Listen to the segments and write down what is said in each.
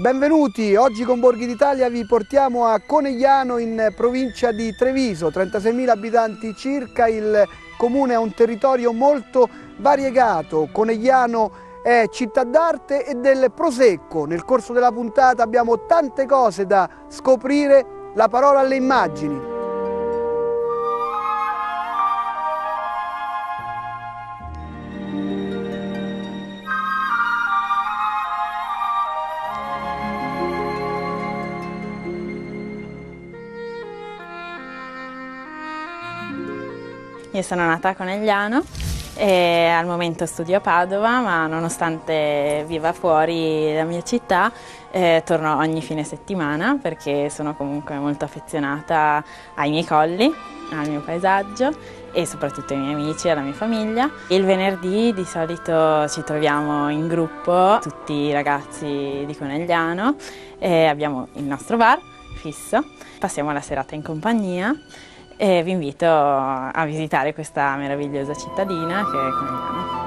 Benvenuti, oggi con Borghi d'Italia vi portiamo a Conegliano in provincia di Treviso, 36.000 abitanti circa, il comune ha un territorio molto variegato. Conegliano è città d'arte e del prosecco. Nel corso della puntata abbiamo tante cose da scoprire, la parola alle immagini. Io sono nata a Conegliano e al momento studio a Padova, ma nonostante viva fuori la mia città, torno ogni fine settimana perché sono comunque molto affezionata ai miei colli, al mio paesaggio e soprattutto ai miei amici e alla mia famiglia. Il venerdì di solito ci troviamo in gruppo, tutti i ragazzi di Conegliano, e abbiamo il nostro bar fisso, passiamo la serata in compagnia. E vi invito a visitare questa meravigliosa cittadina che è Conegliano.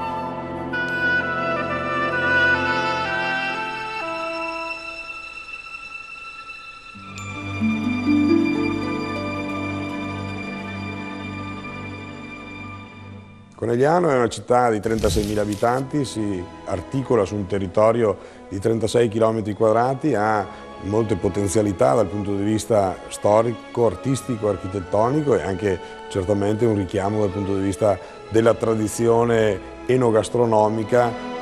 Conegliano è una città di 36.000 abitanti, si articola su un territorio di 36 km², ha molte potenzialità dal punto di vista storico, artistico, architettonico e anche certamente un richiamo dal punto di vista della tradizione enogastronomica.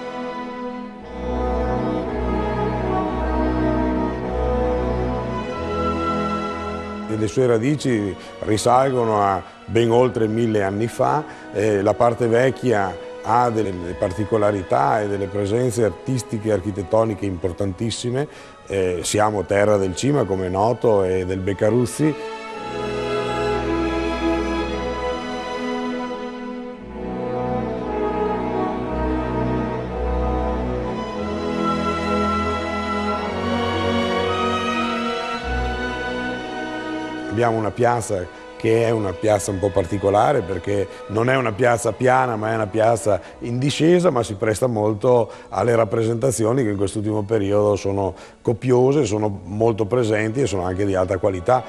Le sue radici risalgono a ben oltre 1000 anni fa, la parte vecchia ha delle particolarità e delle presenze artistiche e architettoniche importantissime. Siamo terra del Cima, come è noto, e del Beccaruzzi. Abbiamo una piazza che è una piazza un po' particolare perché non è una piazza piana ma è una piazza in discesa, ma si presta molto alle rappresentazioni che in quest'ultimo periodo sono copiose, sono molto presenti e sono anche di alta qualità.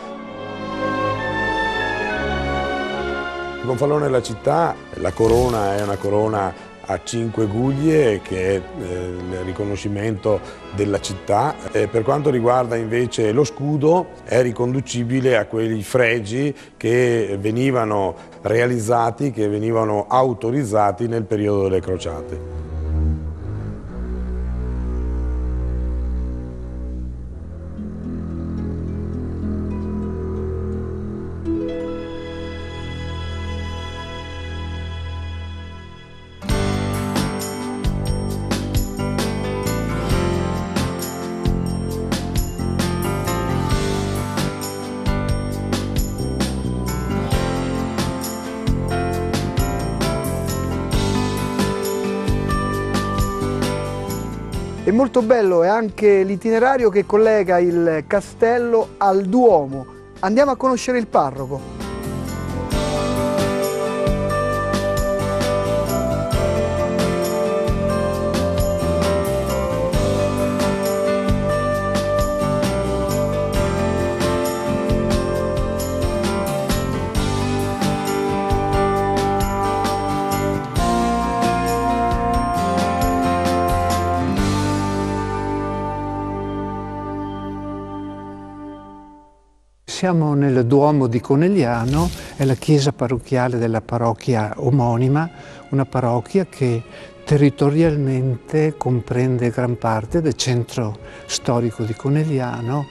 Il gonfalone della città, la corona è una corona a 5 guglie che è il riconoscimento della città. Per quanto riguarda invece lo scudo è riconducibile a quei fregi che venivano realizzati, che venivano autorizzati nel periodo delle crociate. E molto bello è anche l'itinerario che collega il castello al Duomo. Andiamo a conoscere il parroco. Siamo nel Duomo di Conegliano, è la chiesa parrocchiale della parrocchia omonima, una parrocchia che territorialmente comprende gran parte del centro storico di Conegliano,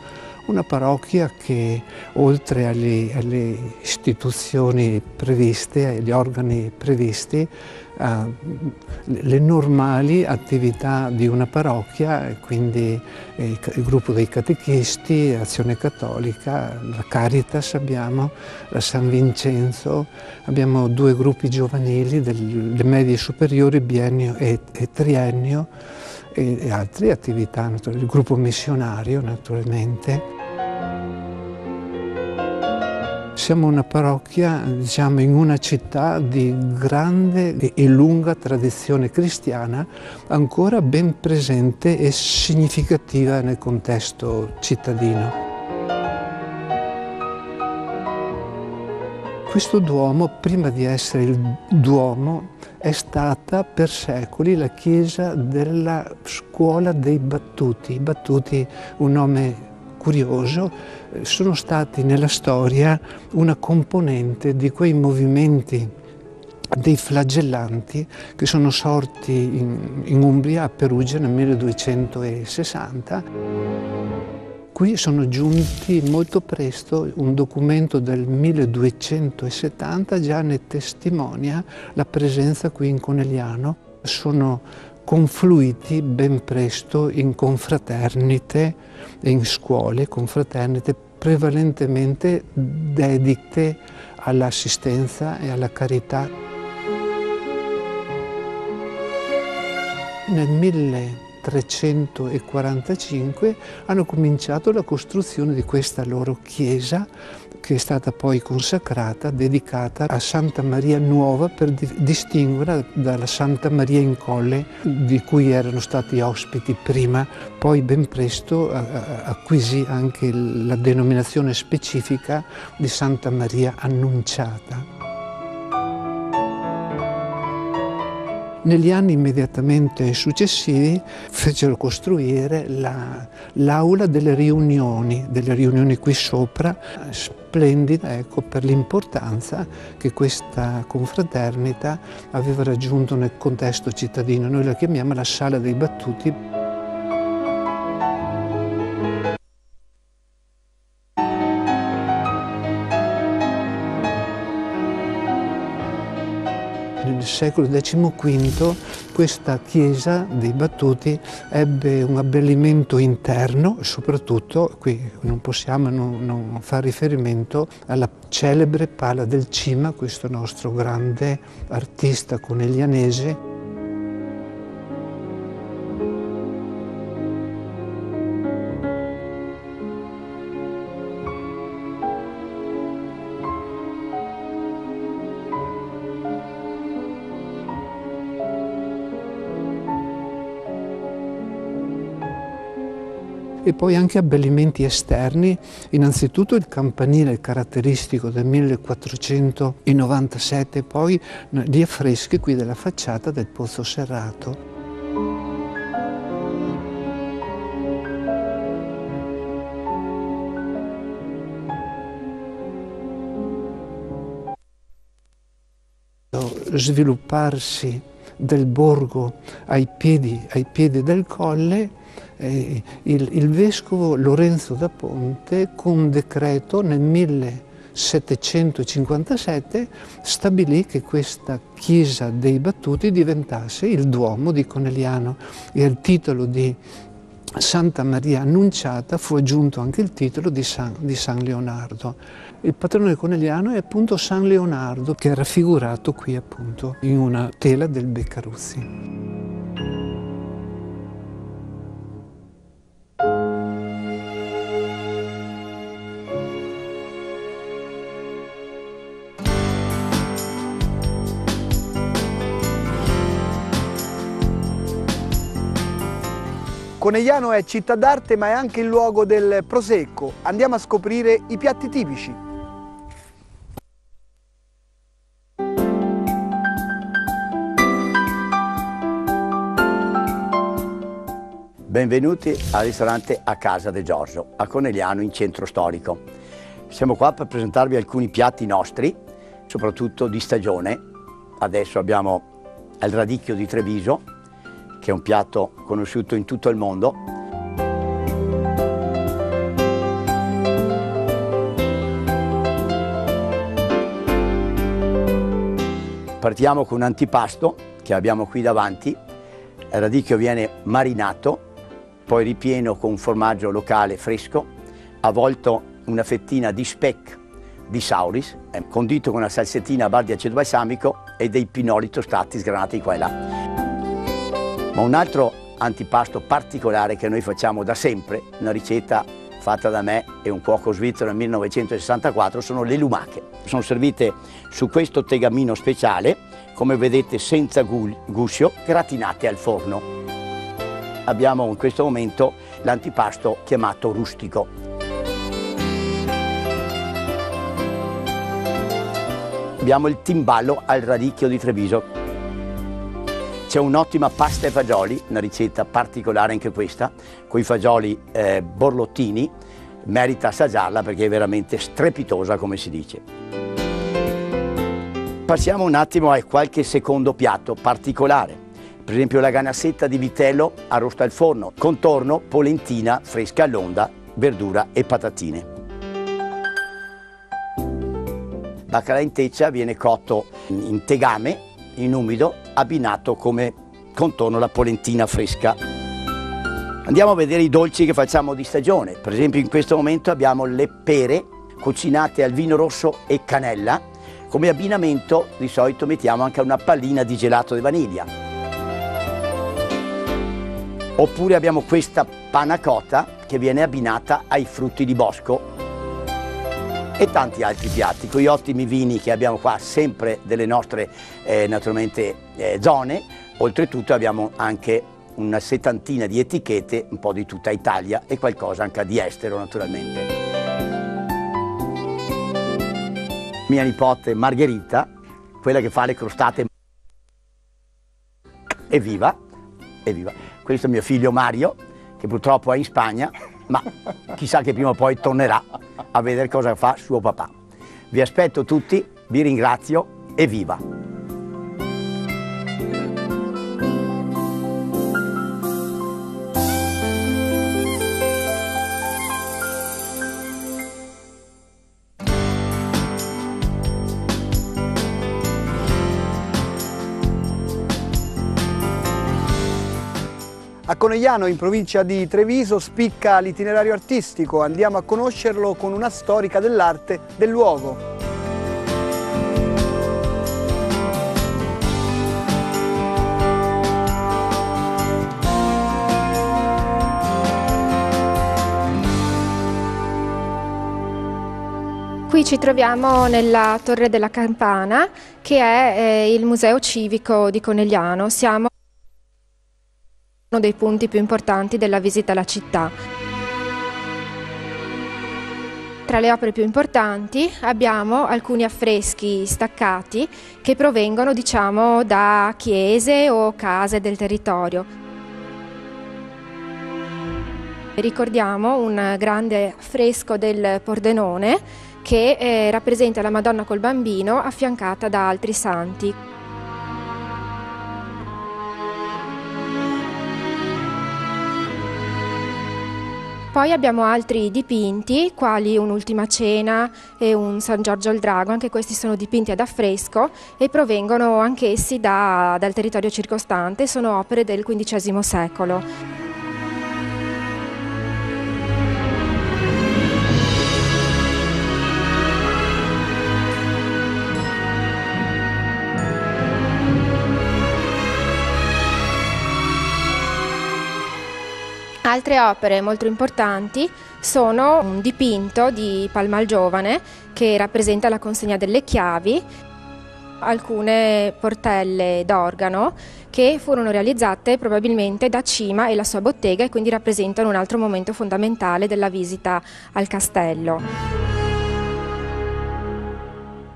una parrocchia che oltre alle istituzioni previste, agli organi previsti, le normali attività di una parrocchia, quindi il gruppo dei catechisti, Azione Cattolica, la Caritas abbiamo, la San Vincenzo, abbiamo 2 gruppi giovanili delle medie superiori, biennio e triennio, e altre attività, il gruppo missionario naturalmente. Siamo una parrocchia, diciamo, in una città di grande e lunga tradizione cristiana, ancora ben presente e significativa nel contesto cittadino. Questo Duomo, prima di essere il Duomo, è stata per secoli la chiesa della scuola dei Battuti. I Battuti, un nome curioso, sono stati nella storia una componente di quei movimenti dei flagellanti che sono sorti in Umbria, a Perugia, nel 1260. Qui sono giunti molto presto, un documento del 1270 già ne testimonia la presenza qui in Conegliano. Sono confluiti ben presto in confraternite e in scuole, confraternite prevalentemente dedicate all'assistenza e alla carità. Nel 1345 hanno cominciato la costruzione di questa loro chiesa, che è stata poi consacrata, dedicata a Santa Maria Nuova, per distinguerla dalla Santa Maria in Colle, di cui erano stati ospiti prima. Poi ben presto acquisì anche la denominazione specifica di Santa Maria Annunciata. Negli anni immediatamente successivi fecero costruire l'aula delle riunioni qui sopra, splendida, ecco, per l'importanza che questa confraternita aveva raggiunto nel contesto cittadino. Noi la chiamiamo la Sala dei Battuti. Nel secolo XV questa chiesa dei Battuti ebbe un abbellimento interno, soprattutto qui non possiamo non far riferimento alla celebre Pala del Cima, questo nostro grande artista coneglianese. E poi anche abbellimenti esterni, innanzitutto il campanile caratteristico del 1497, poi gli affreschi qui della facciata del Pozzo Serrato. Svilupparsi del borgo ai piedi del colle, il vescovo Lorenzo da Ponte, con decreto nel 1757, stabilì che questa chiesa dei Battuti diventasse il Duomo di Conegliano, e al titolo di Santa Maria Annunciata fu aggiunto anche il titolo di San Leonardo. Il patrono di Conegliano è appunto San Leonardo, che è raffigurato qui appunto in una tela del Beccaruzzi. Conegliano è città d'arte, ma è anche il luogo del prosecco. Andiamo a scoprire i piatti tipici. Benvenuti al ristorante A Casa de Giorgio, a Conegliano, in centro storico. Siamo qua per presentarvi alcuni piatti nostri, soprattutto di stagione. Adesso abbiamo il radicchio di Treviso, che è un piatto conosciuto in tutto il mondo. Partiamo con un antipasto che abbiamo qui davanti. Il radicchio viene marinato, poi ripieno con un formaggio locale fresco, avvolto una fettina di speck di sauris, condito con una salsettina a bar di aceto balsamico e dei pinoli tostati sgranati qua e là. Ma un altro antipasto particolare che noi facciamo da sempre, una ricetta fatta da me e un cuoco svizzero nel 1964, sono le lumache. Sono servite su questo tegamino speciale, come vedete senza guscio, gratinate al forno. Abbiamo in questo momento l'antipasto chiamato rustico. Abbiamo il timballo al radicchio di Treviso. C'è un'ottima pasta e fagioli, una ricetta particolare anche questa, con i fagioli borlottini, merita assaggiarla perché è veramente strepitosa, come si dice. Passiamo un attimo a qualche secondo piatto particolare, per esempio la ganassetta di vitello arrosto al forno, contorno polentina fresca all'onda, verdura e patatine. Baccalà in teccia viene cotto in tegame, in umido, abbinato come contorno la polentina fresca. Andiamo a vedere i dolci che facciamo di stagione. Per esempio in questo momento abbiamo le pere cucinate al vino rosso e cannella. Come abbinamento di solito mettiamo anche una pallina di gelato di vaniglia. Oppure abbiamo questa panna cotta che viene abbinata ai frutti di bosco e tanti altri piatti, con gli ottimi vini che abbiamo qua, sempre delle nostre naturalmente zone. Oltretutto abbiamo anche una settantina di etichette, un po' di tutta Italia e qualcosa anche di estero naturalmente. Mia nipote Margherita, quella che fa le crostate, evviva, evviva. Questo è mio figlio Mario, che purtroppo è in Spagna, ma chissà che prima o poi tornerà a vedere cosa fa suo papà. Vi aspetto tutti, vi ringrazio e viva! A Conegliano, in provincia di Treviso, spicca l'itinerario artistico. Andiamo a conoscerlo con una storica dell'arte del luogo. Qui ci troviamo nella Torre della Campana, che è il museo civico di Conegliano. Siamo uno dei punti più importanti della visita alla città. Tra le opere più importanti abbiamo alcuni affreschi staccati che provengono, diciamo, da chiese o case del territorio. Ricordiamo un grande affresco del Pordenone che rappresenta la Madonna col Bambino affiancata da altri santi. Poi abbiamo altri dipinti, quali un'Ultima Cena e un San Giorgio il Drago. Anche questi sono dipinti ad affresco e provengono anch'essi dal territorio circostante, sono opere del XV secolo. Altre opere molto importanti sono un dipinto di Palma il Giovane che rappresenta la consegna delle chiavi, alcune portelle d'organo che furono realizzate probabilmente da Cima e la sua bottega e quindi rappresentano un altro momento fondamentale della visita al castello.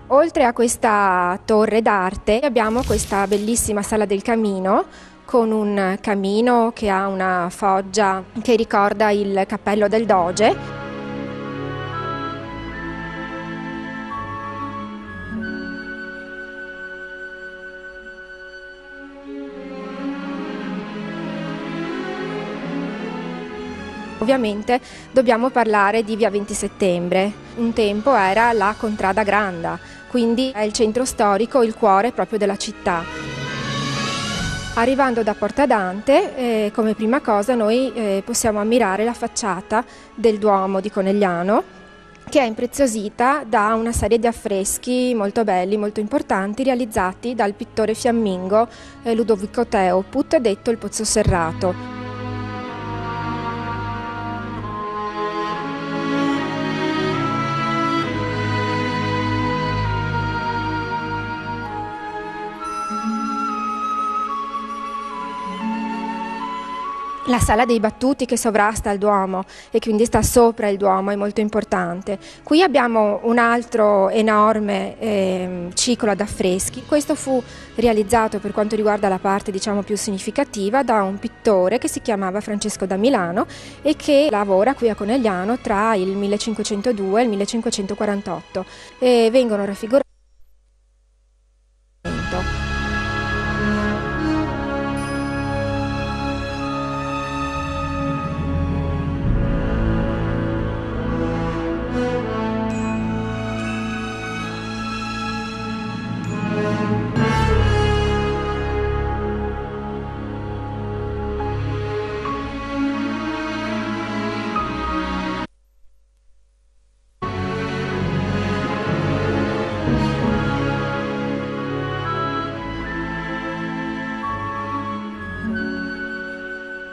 Oltre a questa torre d'arte abbiamo questa bellissima sala del camino, con un camino che ha una foggia che ricorda il cappello del Doge. Ovviamente dobbiamo parlare di Via 20 Settembre. Un tempo era la Contrada Granda, quindi è il centro storico, il cuore proprio della città. Arrivando da Porta Dante, come prima cosa noi possiamo ammirare la facciata del Duomo di Conegliano, che è impreziosita da una serie di affreschi molto belli, molto importanti, realizzati dal pittore fiammingo Ludovico Teoput, detto il Pozzo Serrato. La Sala dei Battuti che sovrasta il Duomo e quindi sta sopra il Duomo è molto importante. Qui abbiamo un altro enorme ciclo ad affreschi. Questo fu realizzato, per quanto riguarda la parte diciamo più significativa, da un pittore che si chiamava Francesco da Milano e che lavora qui a Conegliano tra il 1502 e il 1548. Vengono raffigurati.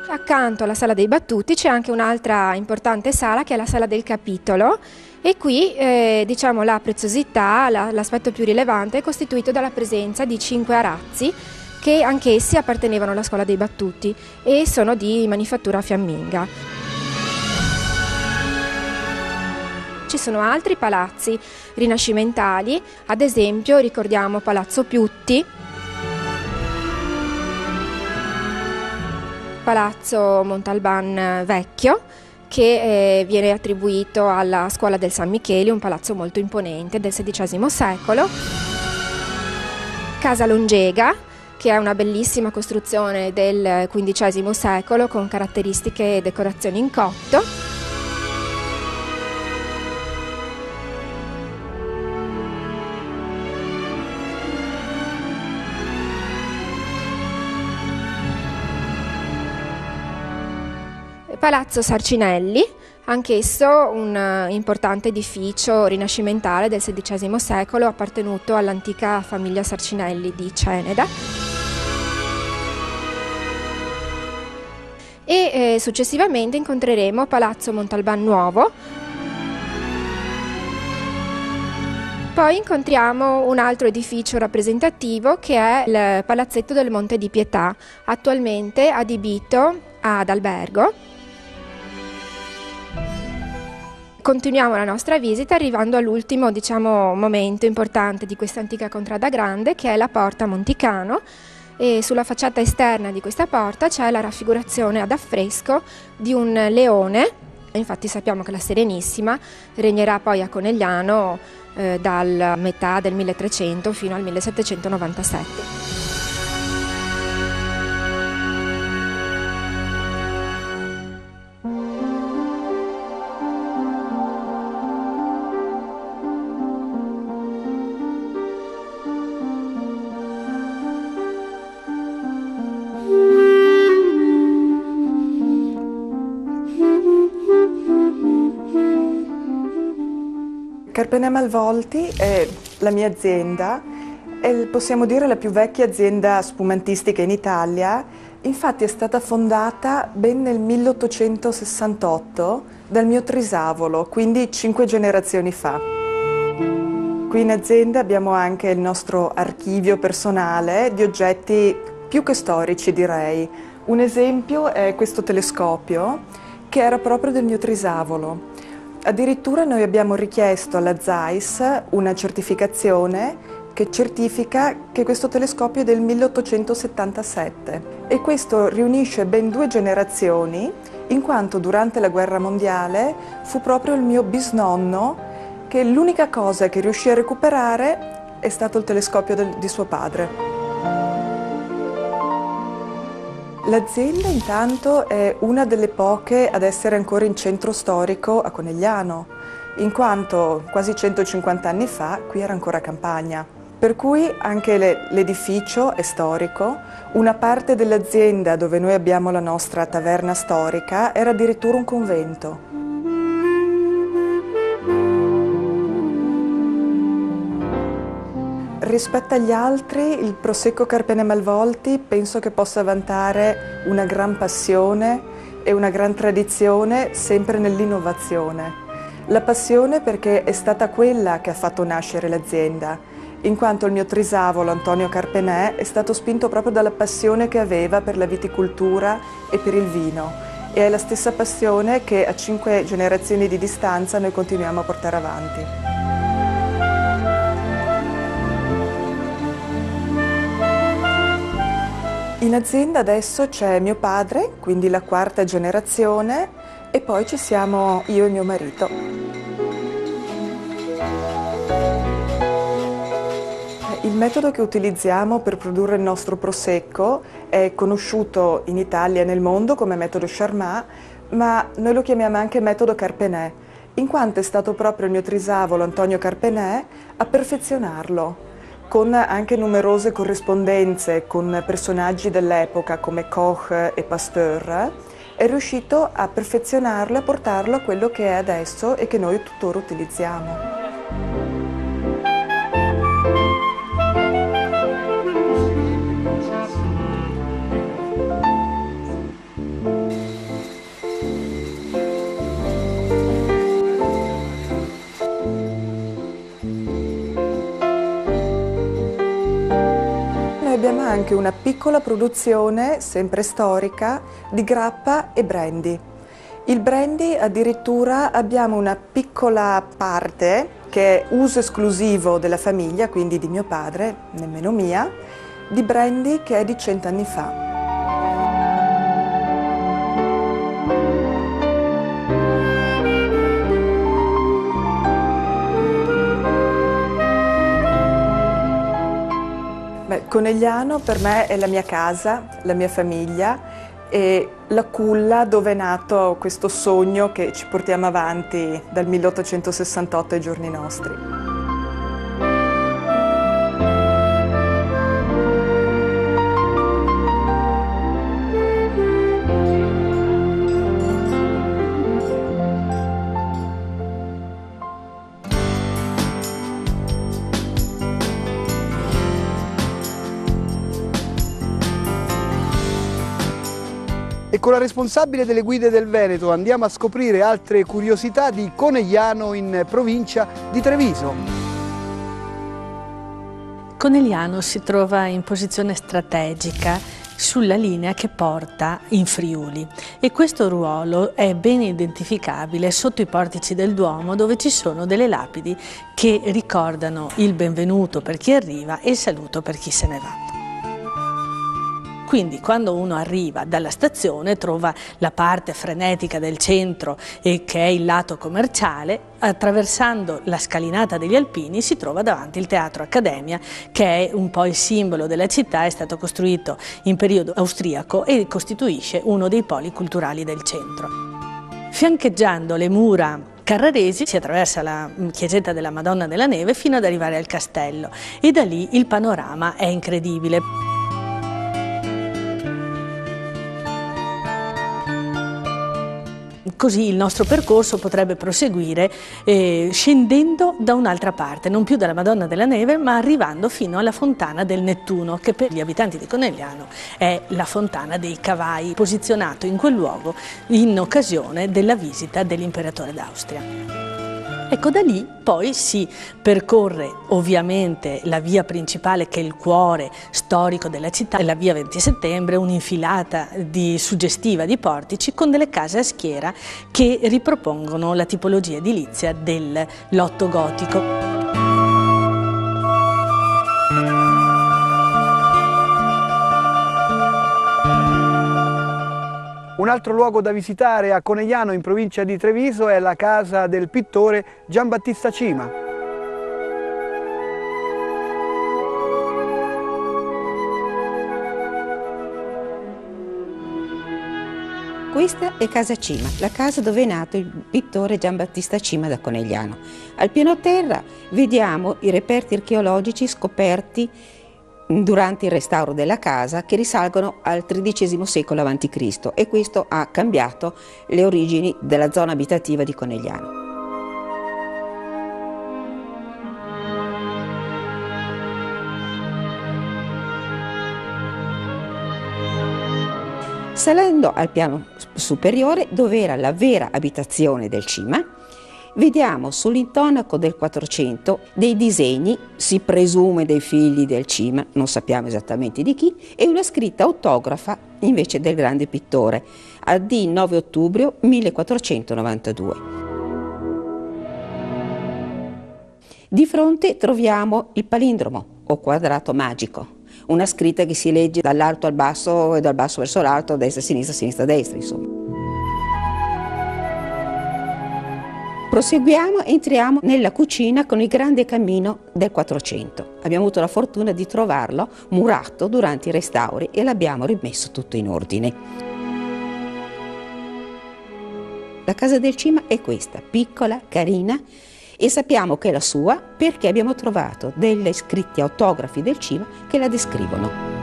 Accanto alla Sala dei Battuti c'è anche un'altra importante sala che è la Sala del Capitolo e qui diciamo la preziosità, l'aspetto più rilevante è costituito dalla presenza di 5 arazzi che anch'essi appartenevano alla Scuola dei Battuti e sono di manifattura fiamminga. Ci sono altri palazzi rinascimentali, ad esempio ricordiamo Palazzo Piutti, Palazzo Montalban Vecchio, che viene attribuito alla Scuola del San Michele, un palazzo molto imponente del XVI secolo. Casa Longega, che è una bellissima costruzione del XV secolo con caratteristiche e decorazioni in cotto. Palazzo Sarcinelli, anch'esso un importante edificio rinascimentale del XVI secolo appartenuto all'antica famiglia Sarcinelli di Ceneda. E successivamente incontreremo Palazzo Montalban Nuovo. Poi incontriamo un altro edificio rappresentativo che è il Palazzetto del Monte di Pietà, attualmente adibito ad albergo. Continuiamo la nostra visita arrivando all'ultimo momento importante di questa antica contrada grande, che è la Porta Monticano, e sulla facciata esterna di questa porta c'è la raffigurazione ad affresco di un leone. Infatti sappiamo che la Serenissima regnerà poi a Conegliano dal metà del 1300 fino al 1797. Carpene Malvolti è la mia azienda, possiamo dire la più vecchia azienda spumantistica in Italia. Infatti è stata fondata ben nel 1868 dal mio trisavolo, quindi 5 generazioni fa. Qui in azienda abbiamo anche il nostro archivio personale di oggetti più che storici, direi. Un esempio è questo telescopio che era proprio del mio trisavolo. Addirittura noi abbiamo richiesto alla ZEISS una certificazione che certifica che questo telescopio è del 1877 e questo riunisce ben 2 generazioni, in quanto durante la guerra mondiale fu proprio il mio bisnonno che l'unica cosa che riuscì a recuperare è stato il telescopio di suo padre. L'azienda intanto è una delle poche ad essere ancora in centro storico a Conegliano, in quanto quasi 150 anni fa qui era ancora campagna. Per cui anche l'edificio è storico, una parte dell'azienda dove noi abbiamo la nostra taverna storica era addirittura un convento. Rispetto agli altri, il Prosecco Carpene Malvolti penso che possa vantare una gran passione e una gran tradizione sempre nell'innovazione. La passione perché è stata quella che ha fatto nascere l'azienda in quanto il mio trisavolo Antonio Carpenè è stato spinto proprio dalla passione che aveva per la viticoltura e per il vino, e è la stessa passione che a 5 generazioni di distanza noi continuiamo a portare avanti. In azienda adesso c'è mio padre, quindi la 4ª generazione, e poi ci siamo io e mio marito. Il metodo che utilizziamo per produrre il nostro prosecco è conosciuto in Italia e nel mondo come metodo Charmat, ma noi lo chiamiamo anche metodo Carpenè, in quanto è stato proprio il mio trisavolo Antonio Carpenè a perfezionarlo, con anche numerose corrispondenze con personaggi dell'epoca come Koch e Pasteur. È riuscito a perfezionarlo e a portarlo a quello che è adesso e che noi tuttora utilizziamo. Abbiamo anche una piccola produzione, sempre storica, di grappa e brandy. Il brandy addirittura abbiamo una piccola parte che è uso esclusivo della famiglia, quindi di mio padre, nemmeno mia, di brandy che è di 100 anni fa. Conegliano per me è la mia casa, la mia famiglia e la culla dove è nato questo sogno che ci portiamo avanti dal 1868 ai giorni nostri. E con la responsabile delle guide del Veneto andiamo a scoprire altre curiosità di Conegliano in provincia di Treviso. Conegliano si trova in posizione strategica sulla linea che porta in Friuli e questo ruolo è ben identificabile sotto i portici del Duomo, dove ci sono delle lapidi che ricordano il benvenuto per chi arriva e il saluto per chi se ne va. Quindi quando uno arriva dalla stazione trova la parte frenetica del centro che è il lato commerciale, attraversando la scalinata degli Alpini si trova davanti il Teatro Accademia, che è un po' il simbolo della città, è stato costruito in periodo austriaco e costituisce uno dei poli culturali del centro. Fiancheggiando le mura carraresi si attraversa la chiesetta della Madonna della Neve fino ad arrivare al castello e da lì il panorama è incredibile. Così il nostro percorso potrebbe proseguire scendendo da un'altra parte, non più dalla Madonna della Neve, ma arrivando fino alla Fontana del Nettuno, che per gli abitanti di Conegliano è la Fontana dei Cavai, posizionato in quel luogo in occasione della visita dell'imperatore d'Austria. Ecco, da lì poi si percorre ovviamente la via principale che è il cuore storico della città, la via 20 settembre, un'infilata suggestiva di portici con delle case a schiera che ripropongono la tipologia edilizia del lotto gotico. Un altro luogo da visitare a Conegliano in provincia di Treviso è la casa del pittore Giambattista Cima. Questa è Casa Cima, la casa dove è nato il pittore Giambattista Cima da Conegliano. Al piano terra vediamo i reperti archeologici scoperti durante il restauro della casa, che risalgono al XIII secolo a.C. e questo ha cambiato le origini della zona abitativa di Conegliano. Salendo al piano superiore, dove era la vera abitazione del Cima, vediamo sull'intonaco del 400 dei disegni, si presume dei figli del Cima, non sappiamo esattamente di chi, e una scritta autografa invece del grande pittore, AD 9 ottobre 1492. Di fronte troviamo il palindromo o quadrato magico, una scritta che si legge dall'alto al basso e dal basso verso l'alto, destra, sinistra, destra, insomma. Proseguiamo e entriamo nella cucina con il grande camino del 400. Abbiamo avuto la fortuna di trovarlo murato durante i restauri e l'abbiamo rimesso tutto in ordine. La casa del Cima è questa, piccola, carina, e sappiamo che è la sua perché abbiamo trovato delle scritte autografi del Cima che la descrivono.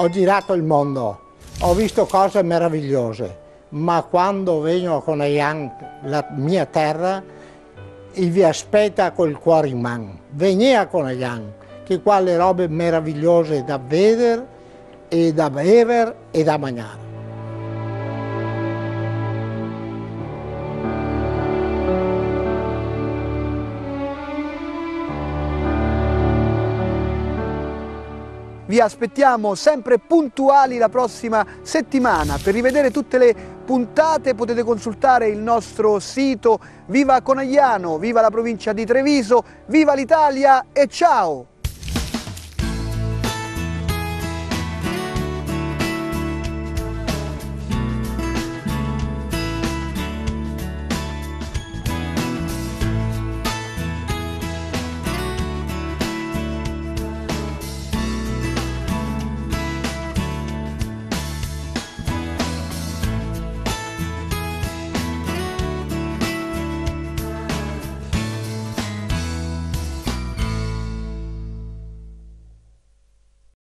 Ho girato il mondo, ho visto cose meravigliose, ma quando vengo a Conegliano, la mia terra, vi aspetta col cuore in mano. Venite a Conegliano, che qua le robe meravigliose da vedere e da bere e da mangiare. Vi aspettiamo sempre puntuali la prossima settimana. Per rivedere tutte le puntate potete consultare il nostro sito. Viva Conegliano, viva la provincia di Treviso, viva l'Italia e ciao!